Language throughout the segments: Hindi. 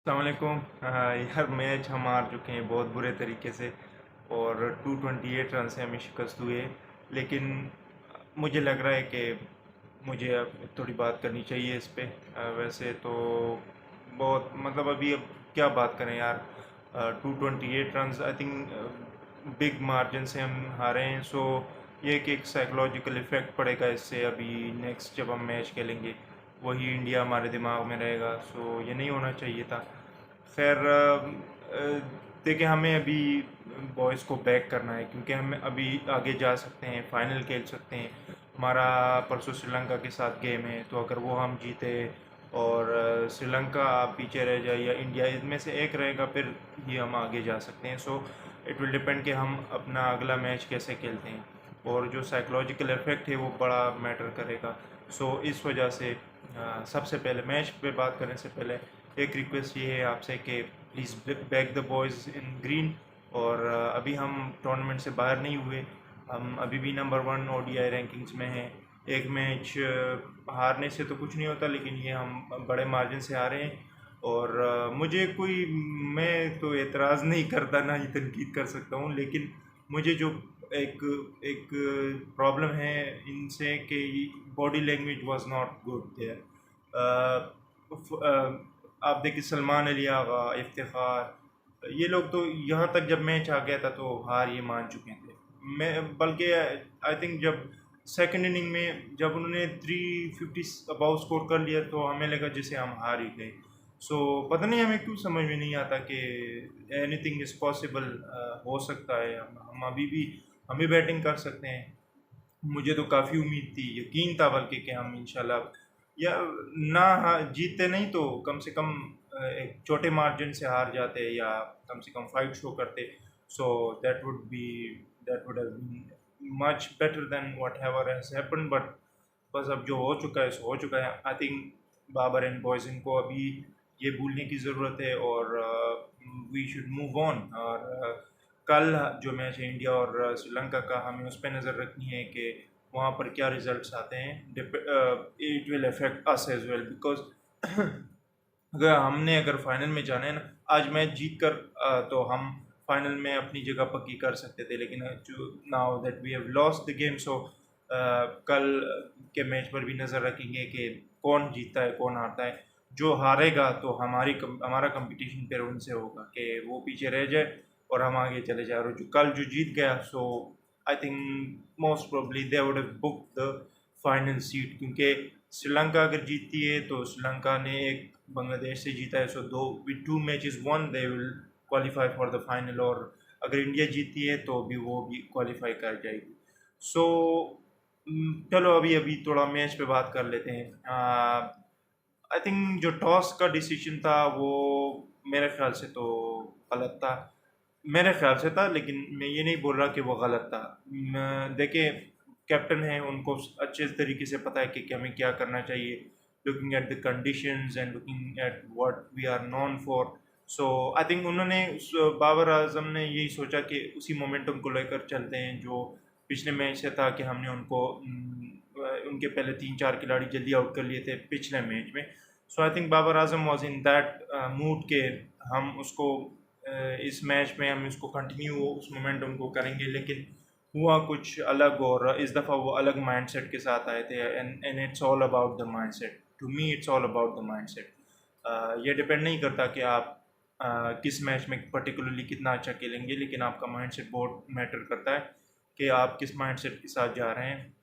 अस्सलामुअलैकुम। यार मैच हम हार चुके हैं बहुत बुरे तरीके से और 228 रन से हमें शिकस्त हुई है। लेकिन मुझे लग रहा है कि मुझे अब थोड़ी बात करनी चाहिए इस पे। वैसे तो बहुत मतलब अभी अब क्या बात करें यार। 228 run I think big margin से हम हारे हैं। सो ये कि एक साइकोलॉजिकल इफ़ेक्ट पड़ेगा इससे। अभी नेक्स्ट जब हम मैच खेलेंगे वही इंडिया हमारे दिमाग में रहेगा। सो ये नहीं होना चाहिए था। खैर देखिए हमें अभी बॉयज़ को बैक करना है क्योंकि हम अभी आगे जा सकते हैं, फाइनल खेल सकते हैं। हमारा परसों श्रीलंका के साथ गेम है, तो अगर वो हम जीते और श्रीलंका पीछे रह जाए या इंडिया, इनमें से एक रहेगा, फिर ही हम आगे जा सकते हैं। सो इट विल डिपेंड कि हम अपना अगला मैच कैसे खेलते हैं और जो साइकोलॉजिकल इफेक्ट है वो बड़ा मैटर करेगा। सो इस वजह से सबसे पहले मैच पे बात करने से पहले एक रिक्वेस्ट ये है आपसे कि please back the boys in green. और अभी हम टूर्नामेंट से बाहर नहीं हुए, हम अभी भी नंबर 1 ओडीआई रैंकिंग्स में हैं। एक मैच हारने से तो कुछ नहीं होता, लेकिन ये हम बड़े मार्जिन से हारे हैं। और मुझे कोई, मैं तो एतराज़ नहीं करता, ना ही तनकीद कर सकता हूँ, लेकिन मुझे जो एक एक प्रॉब्लम है इनसे कि body language was not good there. आप देखिए सलमान अली आगा, इफ्तिखार, ये लोग तो यहाँ तक जब मैच आ गया था तो हार ये मान चुके थे। मैं बल्कि आई थिंक जब सेकंड इनिंग में जब उन्होंने 350 अबाउ स्कोर कर लिया तो हमें लगा जैसे हम हार ही गए। सो पता नहीं हमें क्यों समझ में नहीं आता कि एनीथिंग इज़ पॉसिबल। हो सकता है हम अभी भी हम भी बैटिंग कर सकते हैं। मुझे तो काफ़ी उम्मीद थी, यकीन था बल्कि कि हम इंशाल्लाह या ना जीतते नहीं तो कम से कम एक छोटे मार्जिन से हार जाते या कम से कम फाइट शो करते। So that would be that would have been much better than whatever has happened. But बस अब जो हो चुका है सो हो चुका है। I think Babar and boys इनको अभी ये भूलने की ज़रूरत है और वी शुड मूव ऑन। और कल जो मैच है इंडिया और श्रीलंका का, हमें उस पर नज़र रखनी है कि वहाँ पर क्या रिजल्ट्स आते हैं। It will affect us as well because अगर फाइनल में जाना है ना, आज मैच जीत कर तो हम फाइनल में अपनी जगह पक्की कर सकते थे। लेकिन जो now that we have lost the game, so कल के मैच पर भी नज़र रखेंगे कि कौन जीतता है कौन हारता है। जो हारेगा तो हमारा कंपटीशन फिर उनसे होगा कि वो पीछे रह जाए और हम आगे चले जाए। और जो कल जो जीत गया, so I think most probably they would have book the final seat, क्योंकि श्रीलंका अगर जीतती है तो श्रीलंका ने एक बांग्लादेश से जीता है। सो दो with 2 matches one they will qualify for the final. और अगर इंडिया जीतती है तो भी वो भी क्वालिफाई कर जाएगी। सो चलो अभी अभी थोड़ा मैच पे बात कर लेते हैं। आई थिंक जो टॉस का डिसीजन था वो मेरे ख्याल से तो गलत था। मेरे ख्याल से था, लेकिन मैं ये नहीं बोल रहा कि वो गलत था। देखिए कैप्टन है, उनको अच्छे तरीके से पता है कि हमें क्या करना चाहिए, looking at the conditions and looking at what we are known for. So I think Babar Azam ने यही सोचा कि उसी मोमेंटम को लेकर चलते हैं जो पिछले मैच से था, कि हमने उनके पहले 3-4 खिलाड़ी जल्दी आउट कर लिए थे पिछले मैच में। So I think Babar Azam was in that mood के हम उसको इस मैच में हम इसको कंटिन्यू उस मोमेंटम को करेंगे। लेकिन हुआ कुछ अलग और इस दफ़ा वो अलग माइंडसेट के साथ आए थे। And it's all about the mindset. To me it's all about the mindset. ये डिपेंड नहीं करता कि आप किस मैच में पर्टिकुलरली कितना अच्छा खेलेंगे, लेकिन आपका माइंडसेट बहुत मैटर करता है कि आप किस माइंडसेट के साथ जा रहे हैं।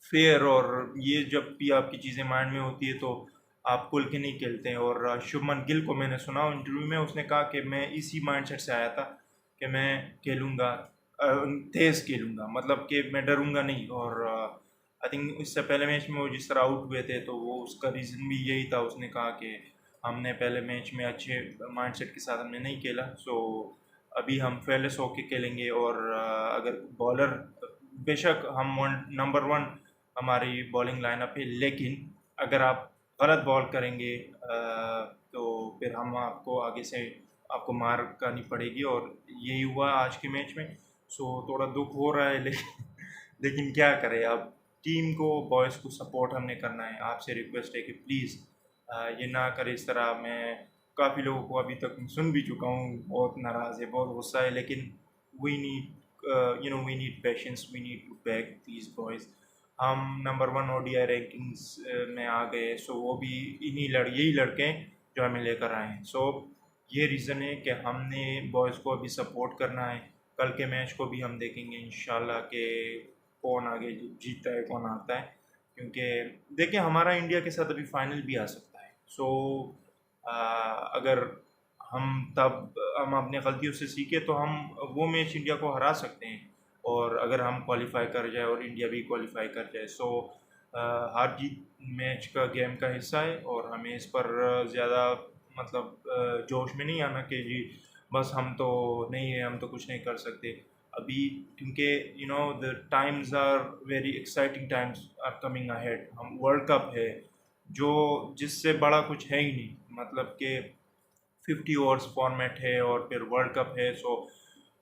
फेयर, और ये जब भी आपकी चीज़ें माइंड में होती है तो आप खुल के नहीं खेलते हैं। और शुभमन गिल को मैंने सुना इंटरव्यू में, उसने कहा कि मैं इसी माइंडसेट से आया था कि मैं खेलूँगा, तेज़ खेलूँगा, मतलब कि मैं डरूँगा नहीं। और आई थिंक इससे पहले मैच में वो जिस तरह आउट हुए थे तो वो उसका रीज़न भी यही था। उसने कहा कि हमने पहले मैच में अच्छे माइंडसेट के साथ हमने नहीं खेला, सो अभी हम फेयरलेस होके खेलेंगे। और अगर बॉलर, बेशक हम नंबर 1 हमारी बॉलिंग लाइनअप है, लेकिन अगर आप गलत बॉल करेंगे तो फिर हम आपको आगे से आपको मार करनी पड़ेगी। और यही हुआ आज के मैच में। सो थोड़ा दुख हो रहा है, लेकिन क्या करें अब। टीम को, बॉयज़ को सपोर्ट हमने करना है। आपसे रिक्वेस्ट है कि प्लीज़ ये ना करें इस तरह। मैं काफ़ी लोगों को अभी तक सुन भी चुका हूँ, बहुत नाराज़ है, बहुत गुस्सा है, लेकिन we need we need patience, we need to back these boys. हम नंबर 1 ओडीआई रैंकिंग्स में आ गए, सो वो भी यही लड़के हैं जो हमें लेकर आए हैं। सो ये रीज़न है कि हमने बॉयज़ को अभी सपोर्ट करना है। कल के मैच को भी हम देखेंगे इंशाल्लाह कि कौन आगे जीतता है, कौन आता है, क्योंकि देखिए हमारा इंडिया के साथ अभी फाइनल भी आ सकता है। सो अगर हम अपनी गलतियों से सीखे तो हम वो मैच इंडिया को हरा सकते हैं, और अगर हम क्वालिफाई कर जाए और इंडिया भी क्वालिफाई कर जाए, सो हार जीत मैच का गेम का हिस्सा है, और हमें इस पर ज़्यादा मतलब जोश में नहीं आना कि जी बस हम तो नहीं है, हम तो कुछ नहीं कर सकते अभी, क्योंकि the times are very exciting, times are coming ahead. हम वर्ल्ड कप है जो जिससे बड़ा कुछ है ही नहीं, मतलब कि 50 ओवर्स फॉर्मेट है और फिर वर्ल्ड कप है। सो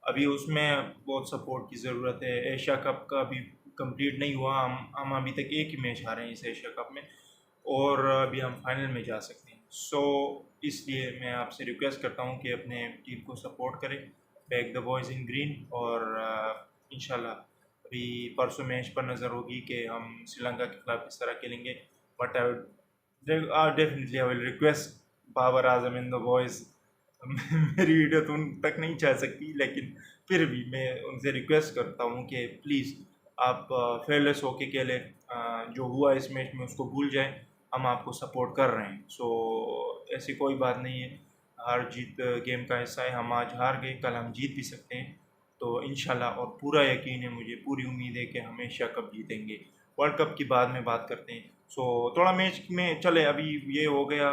अभी उसमें बहुत सपोर्ट की ज़रूरत है। एशिया कप का अभी कंप्लीट नहीं हुआ, हम अभी तक एक ही मैच हारे हैं इस एशिया कप में, और अभी हम फाइनल में जा सकते हैं। सो इसलिए मैं आपसे रिक्वेस्ट करता हूँ कि अपने टीम को सपोर्ट करें, back the boys in green, और इंशाल्लाह अभी परसों मैच पर नज़र होगी कि हम श्रीलंका के खिलाफ किस तरह खेलेंगे। But definitely I will request Babar Azam in the boys. मेरी वीडियो तो उन तक नहीं जा सकती, लेकिन फिर भी मैं उनसे रिक्वेस्ट करता हूँ कि प्लीज़ आप फेयरलेस होके खेलें, जो हुआ इस मैच में उसको भूल जाएं, हम आपको सपोर्ट कर रहे हैं। सो ऐसी कोई बात नहीं है, हार जीत गेम का हिस्सा है। हम आज हार गए, कल हम जीत भी सकते हैं, तो इंशाल्लाह, और पूरा यकीन है मुझे, पूरी उम्मीद है कि हम एशिया कप जीतेंगे। वर्ल्ड कप की बाद में बात करते हैं। सो थोड़ा मैच में चले, अभी ये हो गया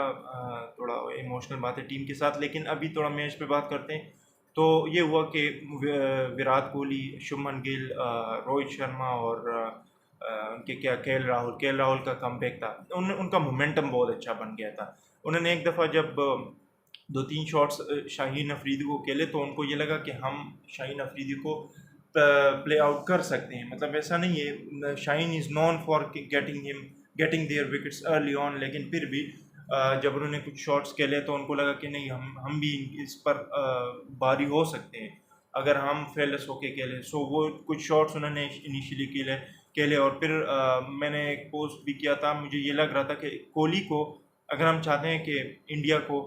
थोड़ा इमोशनल बात है टीम के साथ, लेकिन अभी थोड़ा मैच पे बात करते हैं। तो ये हुआ कि विराट कोहली, शुभमन गिल, रोहित शर्मा और उनके क्या के राहुल का कमबैक था, उनका मोमेंटम बहुत अच्छा बन गया था। उन्होंने एक दफ़ा जब 2-3 शॉट्स शाहीन अफरीदी को खेले, तो उनको ये लगा कि हम शाहीन अफरीदी को प्ले आउट कर सकते हैं। मतलब ऐसा नहीं है, Shaheen is known for getting their wickets early on, लेकिन फिर भी जब उन्होंने कुछ शॉट्स खेले तो उनको लगा कि नहीं, हम भी इस पर भारी हो सकते हैं अगर हम फेयरलेस होके खेले। सो वो कुछ शॉट्स उन्होंने इनिशियली खेले, और फिर मैंने एक पोस्ट भी किया था, मुझे ये लग रहा था कि कोहली को, अगर हम चाहते हैं कि इंडिया को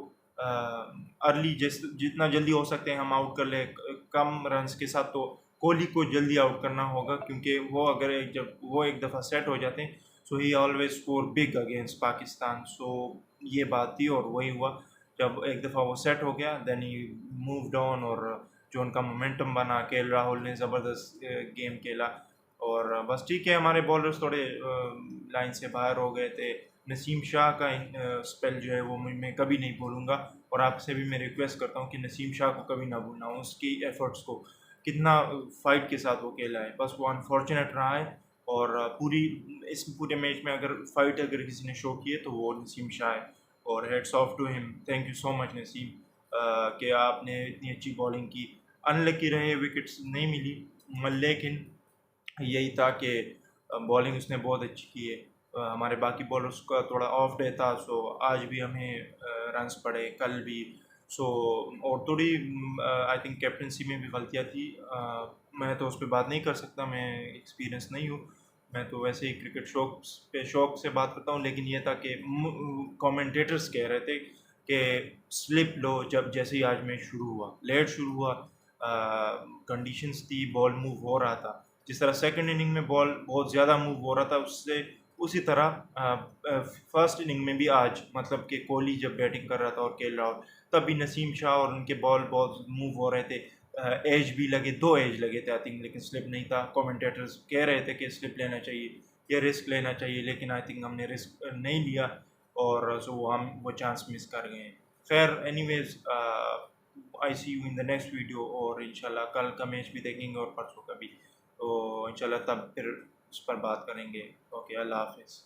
अर्ली जितना जल्दी हो सकते हैं हम आउट कर ले कम रन्स के साथ, तो कोहली को जल्दी आउट करना होगा, क्योंकि वो अगर जब वो एक दफ़ा सेट हो जाते हैं, so he always score big against Pakistan. So ये बात थी, और वही हुआ, जब एक दफ़ा वो सेट हो गया, देन ही मूव्ड ऑन, और जो उनका मोमेंटम बना, के राहुल ने ज़बरदस्त गेम खेला, और बस ठीक है, हमारे बॉलर्स थोड़े लाइन से बाहर हो गए थे। नसीम शाह का स्पेल जो है वो मैं कभी नहीं भूलूंगा, और आपसे भी मैं रिक्वेस्ट करता हूँ कि नसीम शाह को कभी ना भूलना, उसकी एफर्ट्स को, कितना फाइट के साथ वो खेला है। बस वो अनफॉर्चुनेट रहा है, और इस पूरे मैच में अगर फाइट अगर किसी ने शो की है तो वो नसीम शाह है, और heads off to him, thank you so much Naseem, कि आपने इतनी अच्छी बॉलिंग की। अनलकी रहे, विकेट्स नहीं मिली, लेकिन यही था कि बॉलिंग उसने बहुत अच्छी की है। हमारे बाकी बॉलर्स का थोड़ा ऑफ डे था, सो आज भी हमें रन्स पड़े, कल भी। सो और थोड़ी आई थिंक कैप्टनसी में भी गलतियाँ थी। मैं तो उस पर बात नहीं कर सकता, मैं एक्सपीरियंस नहीं हूँ, मैं तो वैसे ही क्रिकेट शौक से बात करता हूँ। लेकिन ये था कि कमेंटेटर्स कह रहे थे कि स्लिप लो, जब जैसे ही आज मैच शुरू हुआ, लेट शुरू हुआ, कंडीशंस थी, बॉल मूव हो रहा था, जिस तरह सेकंड इनिंग में बॉल बहुत ज़्यादा मूव हो रहा था, उससे उसी तरह फर्स्ट इनिंग में भी आज, मतलब कि कोहली जब बैटिंग कर रहा था और राहुल, तब भी नसीम शाह और उनके बॉल बहुत मूव हो रहे थे। एज भी लगे, 2 एज लगे थे आई थिंक, लेकिन स्लिप नहीं था। कमेंटेटर्स कह रहे थे कि स्लिप लेना चाहिए या रिस्क लेना चाहिए, लेकिन आई थिंक हमने रिस्क नहीं लिया, और सो हम वो चांस मिस कर गए। खैर anyways, I see you in the next video, और इंशाल्लाह कल का मैच भी देखेंगे और परसों का भी, तो इंशाल्लाह तब फिर उस पर बात करेंगे। ओके, अल्लाह हाफिज़।